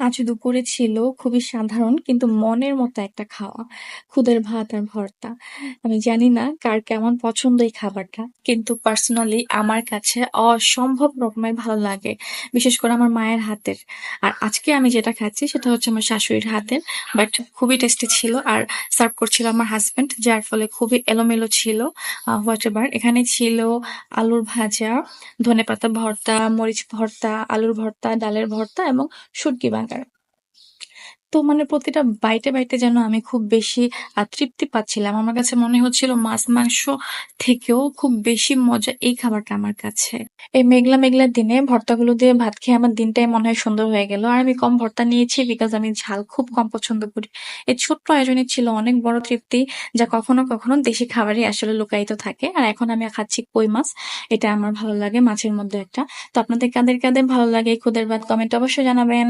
আজ দুপুরে ছিল খুবই সাধারণ কিন্তু মনের মতো একটা খাওয়া। খুদের ভাত আর ভর্তা। আমি জানি না কার কেমন পছন্দ এই খাবারটা। কিন্তু পার্সোনালি আমার কাছে অসম্ভব রকমের ভালো লাগে। বিশেষ করে আমার মায়ের হাতের। আর আজকে আমি যেটা খাচ্ছি সেটা হচ্ছে আমার শাশুড়ির হাতের। বাট খুবই টেস্টি ছিল। আর সার্ভ করছিল আমার হাসব্যান্ড, যার ফলে খুবই এলোমেলো ছিল। হোয়াটএভার এখানে ছিল আলুর ভাজা, ধনেপাতা ভর্তা, মরিচ ভর্তা, আলুর ভর্তা, ডালের ভর্তা এবং শুটকি বাগার। তো মানে প্রতিটা বাইটে যেন আমি খুব বেশি তৃপ্তি পাচ্ছিলাম। আমার কাছে মনে হচ্ছিল মাছ-মাংস থেকেও খুব বেশি মজা এই খাবারটা আমার কাছে। এই মেঘলা দিনে ভর্তাগুলো দিয়ে ভাত খেয়ে আমার দিনটাই মনে হয় সুন্দর হয়ে গেল। আর আমি কম ভর্তা নিয়েছি বিকজ আমি ঝাল খুব কম পছন্দ করি। এই ছোট্ট আয়োজনে ছিল অনেক বড় তৃপ্তি, যা কখনো দেশি খাবারে আসলে লুকায়িত থাকে। আর এখন আমি খাচ্ছি কই মাছ। এটা আমার ভালো লাগে মাছের মধ্যে একটা। তো আপনাদের কাদের ভালো লাগে এই খুদের ভাত কমেন্টে অবশ্যই জানাবেন।